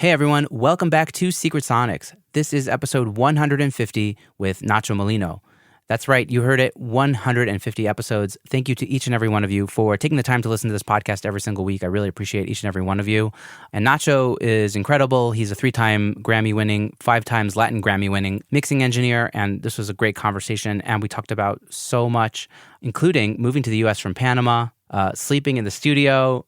Hey everyone, welcome back to Secret Sonics. This is episode 150 with Nacho Molino. That's right, you heard it, 150 episodes. Thank you to each and every one of you for taking the time to listen to this podcast every single week. I really appreciate each and every one of you. And Nacho is incredible. He's a 3-time Grammy-winning, 5 times Latin Grammy-winning mixing engineer, and this was a great conversation, and we talked about so much, including moving to the U.S. from Panama, sleeping in the studio,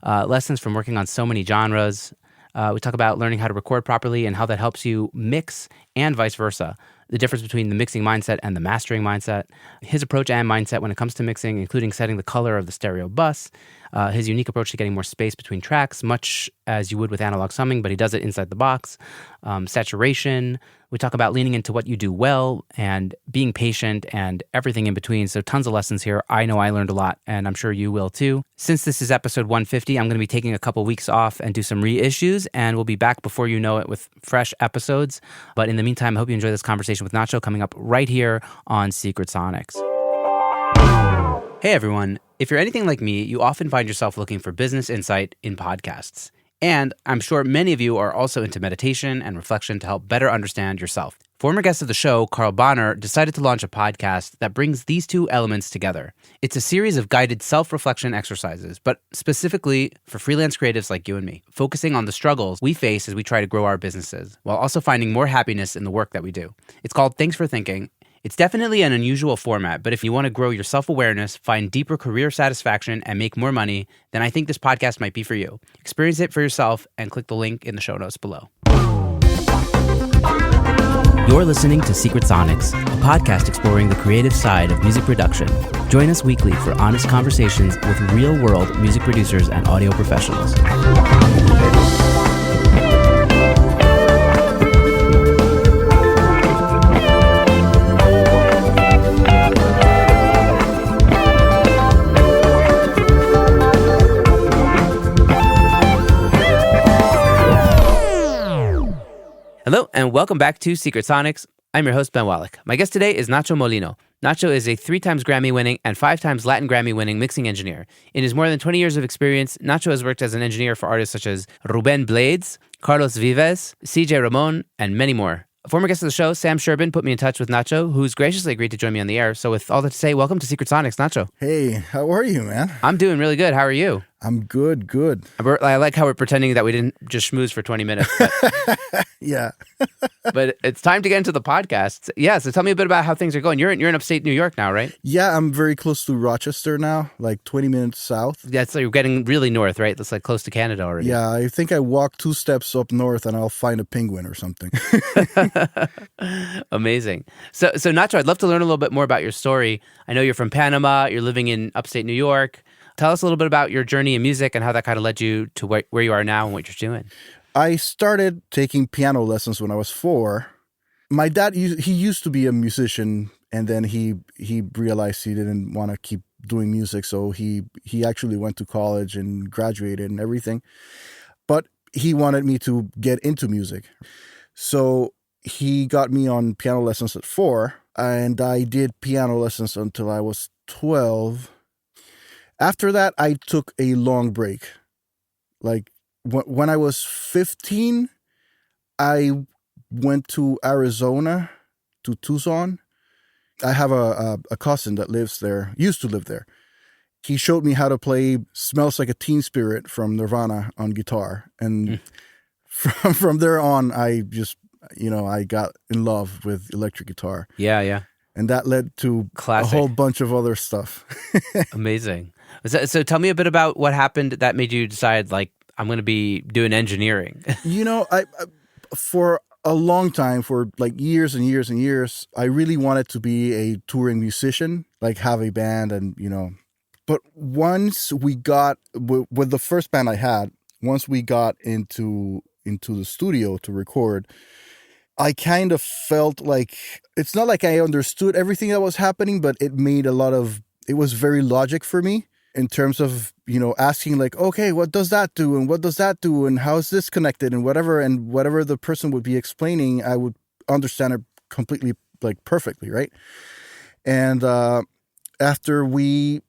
lessons from working on so many genres. We talk about learning how to record properly and how that helps you mix and vice versa. The difference between the mixing mindset and the mastering mindset, his approach and mindset when it comes to mixing, including setting the color of the stereo bus, his unique approach to getting more space between tracks, much as you would with analog summing, but he does it inside the box, saturation. We talk about leaning into what you do well and being patient and everything in between. So tons of lessons here. I know I learned a lot, and I'm sure you will too. Since this is episode 150, I'm going to be taking a couple weeks off and do some reissues, and we'll be back before you know it with fresh episodes. But in the meantime, I hope you enjoy this conversation with Nacho coming up right here on Secret Sonics. Hey everyone. If you're anything like me, you often find yourself looking for business insight in podcasts. And I'm sure many of you are also into meditation and reflection to help better understand yourself. Former guest of the show, Carl Bonner, decided to launch a podcast that brings these two elements together. It's a series of guided self-reflection exercises, but specifically for freelance creatives like you and me, focusing on the struggles we face as we try to grow our businesses, while also finding more happiness in the work that we do. It's called Thanks for Thinking. It's definitely an unusual format, but if you want to grow your self-awareness, find deeper career satisfaction, and make more money, then I think this podcast might be for you. Experience it for yourself and click the link in the show notes below. You're listening to Secret Sonics, a podcast exploring the creative side of music production. Join us weekly for honest conversations with real-world music producers and audio professionals. Hello, and welcome back to Secret Sonics. I'm your host, Ben Wallach. My guest today is Nacho Molino. Nacho is a 3 times Grammy-winning and 5 times Latin Grammy-winning mixing engineer. In his more than 20 years of experience, Nacho has worked as an engineer for artists such as Rubén Blades, Carlos Vives, CJ Ramon, and many more. A former guest of the show, Sam Sherbin, put me in touch with Nacho, who's graciously agreed to join me on the air. So with all that to say, welcome to Secret Sonics, Nacho. Hey, how are you, man? I'm doing really good. How are you? I'm good. I like how we're pretending that we didn't just schmooze for 20 minutes. But, Yeah. but it's time to get into the podcast. Yeah, so tell me a bit about how things are going. You're in upstate New York now, right? Yeah, I'm very close to Rochester now, like 20 minutes south. Yeah, so you're getting really north, right? That's like close to Canada already. Yeah, I think I walk 2 steps up north and I'll find a penguin or something. Amazing. So Nacho, I'd love to learn a little bit more about your story. I know you're from Panama. You're living in upstate New York. Tell us a little bit about your journey in music and how that kind of led you to where you are now and what you're doing. I started taking piano lessons when I was 4. My dad, he used to be a musician, and then he realized he didn't want to keep doing music, so he actually went to college and graduated and everything. But he wanted me to get into music. So he got me on piano lessons at 4, and I did piano lessons until I was 12. After that, I took a long break. Like, when I was 15, I went to Arizona, to Tucson. I have a cousin that lives there, used to live there. He showed me how to play Smells Like a Teen Spirit from Nirvana on guitar. And from there on, I just, I got in love with electric guitar. Yeah. And that led to Classic. A whole bunch of other stuff. Amazing. So tell me a bit about what happened that made you decide, like, I'm going to be doing engineering. I for a long time, for like years and years and years, I really wanted to be a touring musician, like have a band and, But once we got, with the first band I had, once we got into the studio to record, I kind of felt like, it's not like I understood everything that was happening, but it was very logic for me. In terms of, asking like, okay, what does that do? And what does that do? And how is this connected? And whatever the person would be explaining, I would understand it completely, like perfectly, right? And after we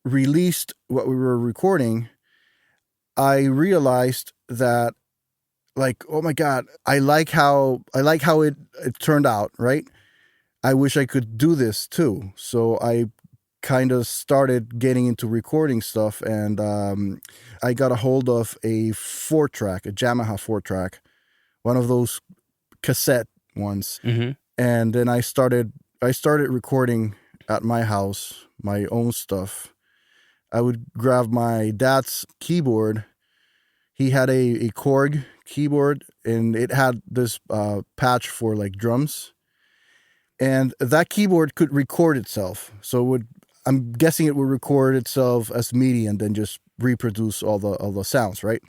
released what we were recording, I realized that like, oh my God, I like how it turned out, right? I wish I could do this too. So I kind of started getting into recording stuff, and I got a hold of a 4-track, a Yamaha 4-track, one of those cassette ones. Mm-hmm. And then I started recording at my house, my own stuff. I would grab my dad's keyboard. He had a Korg keyboard, and it had this patch for like drums. And that keyboard could record itself. So I'm guessing it would record itself as MIDI and then just reproduce all the sounds, right?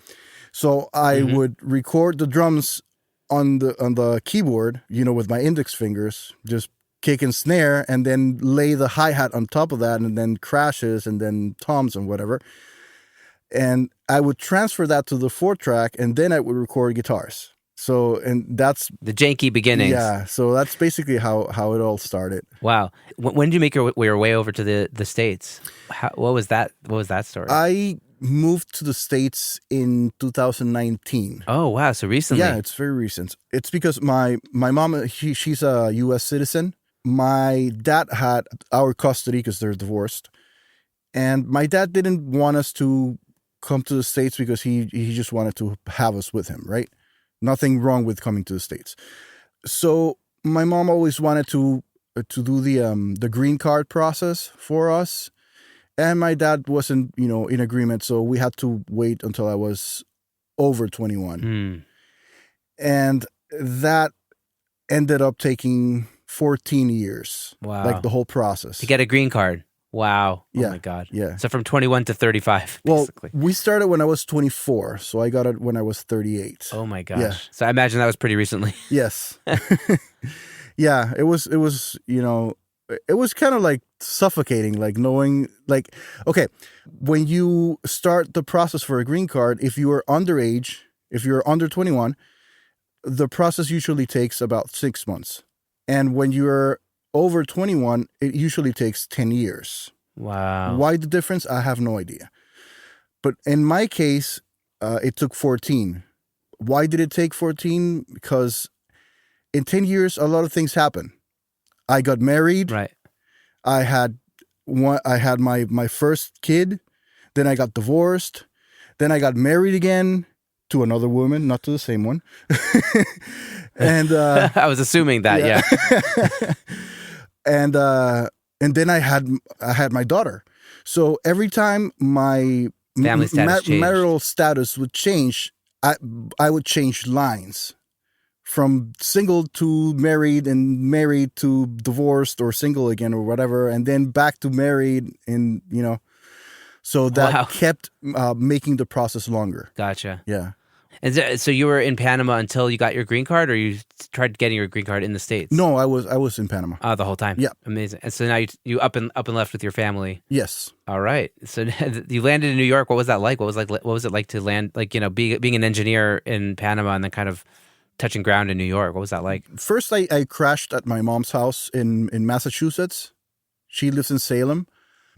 So I would record the drums on the keyboard, with my index fingers, just kick and snare, and then lay the hi-hat on top of that, and then crashes, and then toms and whatever. And I would transfer that to the 4-track, and then I would record guitars. So, and that's the janky beginnings. Yeah, so that's basically how it all started. Wow. When did you make your way over to the States? What was that story? I moved to the States in 2019. Oh, wow. So recently. Yeah, it's very recent. It's because my mom, she's a U.S. citizen. My dad had our custody because they're divorced. And my dad didn't want us to come to the States because he just wanted to have us with him, right? Nothing wrong with coming to the States. So my mom always wanted to do the green card process for us. And my dad wasn't, in agreement. So we had to wait until I was over 21. And that ended up taking 14 years. Wow. Like the whole process. To get a green card. Wow. Yeah. Oh my God. Yeah. So from 21 to 35, basically. Well, we started when I was 24. So I got it when I was 38. Oh my gosh. Yeah. So I imagine that was pretty recently. Yes. Yeah. It was, it was kind of like suffocating, like knowing, like, okay, when you start the process for a green card, if you are underage, if you're under 21, the process usually takes about 6 months. And when you're over 21, it usually takes 10 years. Wow. Why the difference? I have no idea. But in my case, it took 14. Why did it take 14? Because in 10 years, a lot of things happen. I got married. Right. I had my first kid. Then I got divorced. Then I got married again to another woman, not to the same one. And I was assuming that, yeah. And then I had my daughter. So every time my family status marital status would change, I would change lines from single to married, and married to divorced, or single again, or whatever, and then back to married, and so that kept making the process longer. Gotcha. Yeah. And so you were in Panama until you got your green card, or you tried getting your green card in the States? No, I was in Panama. The whole time? Yeah. Amazing. And so now you up and left with your family? Yes. All right. So you landed in New York. What was that like? What was it like to land, like, being an engineer in Panama and then kind of touching ground in New York? What was that like? First, I crashed at my mom's house in Massachusetts. She lives in Salem.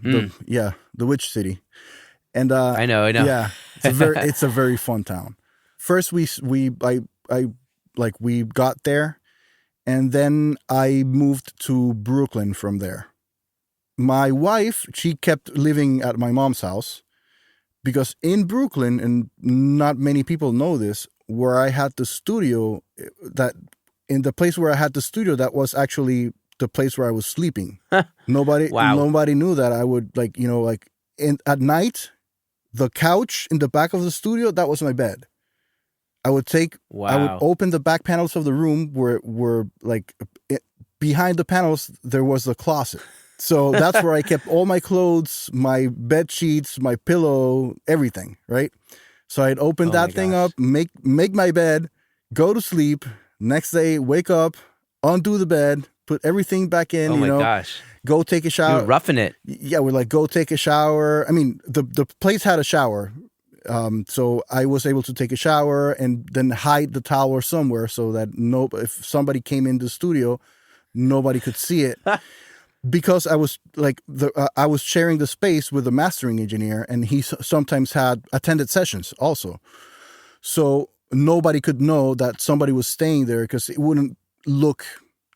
The witch city. And I know. Yeah. It's a very fun town. First, we got there, and then I moved to Brooklyn from there. My wife, she kept living at my mom's house, because in Brooklyn, and not many people know this, where I had the studio, that was actually the place where I was sleeping. Nobody knew that. I would at night, the couch in the back of the studio, that was my bed. I would open the back panels of the room where behind the panels, there was the closet. So that's where I kept all my clothes, my bed sheets, my pillow, everything, right? So I'd open that thing up, make my bed, go to sleep. Next day, wake up, undo the bed, put everything back in, gosh. Go take a shower. You're roughing it. Yeah, we're like, go take a shower. I mean, the place had a shower. So I was able to take a shower and then hide the towel somewhere so that if somebody came in the studio, nobody could see it. Because I was I was sharing the space with a mastering engineer, and he sometimes had attended sessions also. So nobody could know that somebody was staying there because it wouldn't look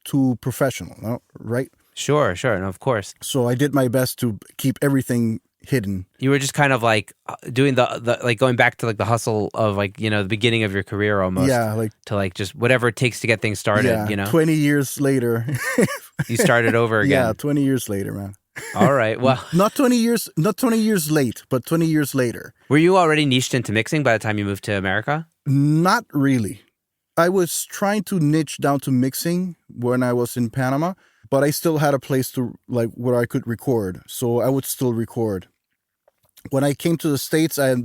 too professional, no? Right? Sure, and of course. So I did my best to keep everything hidden. You were just kind of like doing the like going back to like the hustle of like, the beginning of your career almost. Yeah, like to like just whatever it takes to get things started, 20 years later. You started over again. Yeah, 20 years later, man. All right. Well, not 20 years late, but 20 years later. Were you already niched into mixing by the time you moved to America? Not really. I was trying to niche down to mixing when I was in Panama, but I still had a place to like where I could record. So I would still record. When I came to the States, I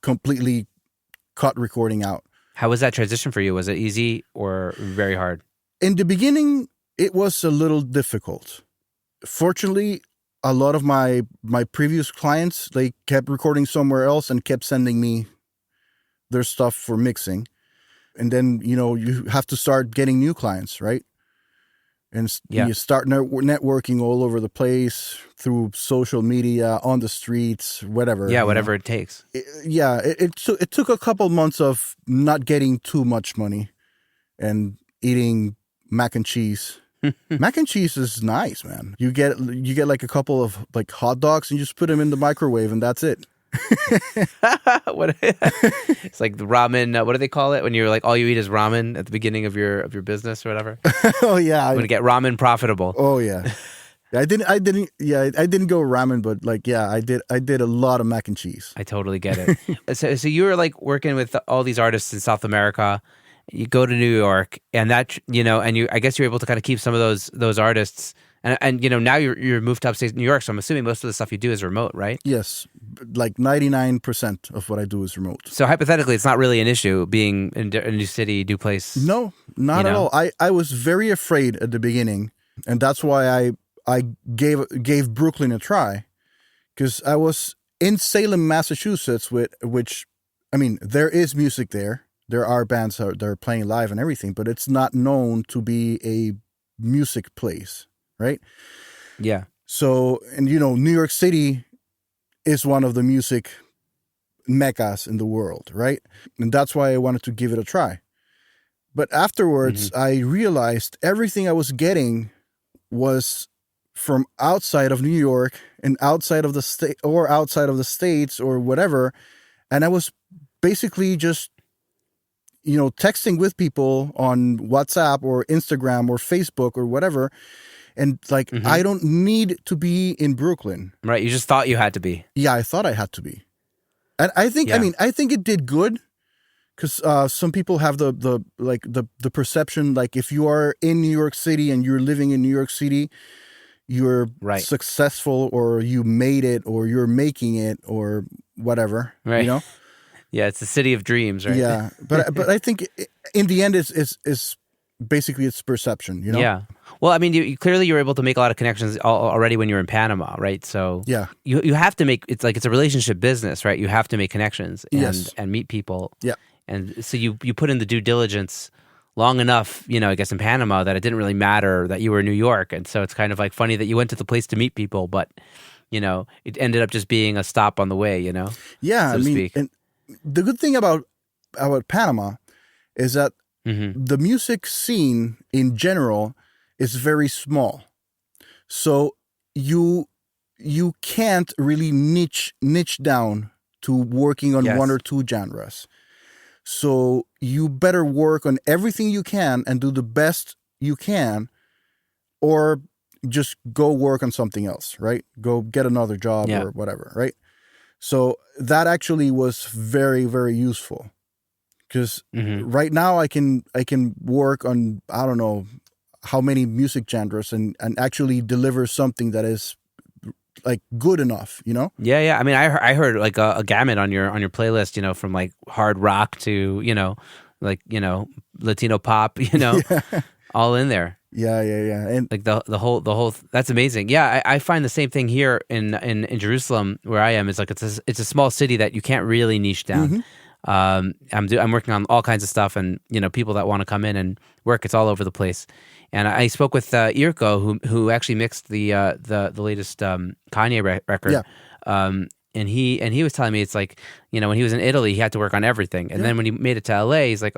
completely cut recording out. How was that transition for you? Was it easy or very hard? In the beginning, it was a little difficult. Fortunately, a lot of my previous clients, they kept recording somewhere else and kept sending me their stuff for mixing. And then, you have to start getting new clients, right? And you start networking all over the place through social media, on the streets, whatever. Yeah, whatever it takes. It took a couple months of not getting too much money and eating mac and cheese. Mac and cheese is nice, man. You get like a couple of like hot dogs and you just put them in the microwave and that's it. What? It's like the ramen. What do they call it when you're like all you eat is ramen at the beginning of your business or whatever? Oh yeah, I'm gonna get ramen profitable. Oh yeah, I didn't go ramen, but like I did a lot of mac and cheese. I totally get it. So you were like working with all these artists in South America. You go to New York, and that and I guess you're able to kind of keep some of those artists. And now you're moved to upstate New York, so I'm assuming most of the stuff you do is remote, right? Yes, like 99% of what I do is remote. So hypothetically, it's not really an issue being in a new city, new place. No, not at all. I was very afraid at the beginning, and that's why I gave Brooklyn a try, because I was in Salem, Massachusetts, which I mean, there is music there. There are bands that are playing live and everything, but it's not known to be a music place. Right? Yeah. So, and New York City is one of the music meccas in the world, right? And that's why I wanted to give it a try. But afterwards, I realized everything I was getting was from outside of New York and outside of the state or outside of the States or whatever. And I was basically just, texting with people on WhatsApp or Instagram or Facebook or whatever. And like, I don't need to be in Brooklyn. Right. You just thought you had to be. Yeah, I thought I had to be. And I think, I think it did good because some people have the perception, like if you are in New York City and you're living in New York City, you're successful or you made it or you're making it or whatever, right. Yeah, it's the city of dreams, right? Yeah. But I think in the end is basically it's perception, Yeah. Well, I mean, you clearly you were able to make a lot of connections already when you were in Panama, right? So yeah, you have to make it's a relationship business, right? You have to make connections and meet people. Yeah, and so you put in the due diligence long enough, I guess in Panama that it didn't really matter that you were in New York, and so it's kind of like funny that you went to the place to meet people, but it ended up just being a stop on the way, Yeah, so to speak. And the good thing about Panama is that the music scene in general is very small. So you can't really niche down to working on one or two genres. So you better work on everything you can and do the best you can, or just go work on something else, right? Go get another job or whatever, right? So that actually was very, very useful. Because right now I can work on, I don't know how many music genres and actually deliver something that is like good enough, Yeah. I mean, I heard like a gamut on your playlist, from like hard rock to Latino pop, all in there. Yeah, and like the whole that's amazing. Yeah, I find the same thing here in Jerusalem where I am. It's like it's a small city that you can't really niche down. I'm working on all kinds of stuff, and people that want to come in and work, it's all over the place. And I spoke with Irko, who actually mixed the latest Kanye record. Yeah. And he was telling me it's like, when he was in Italy, he had to work on everything. And then when he made it to LA, he's like,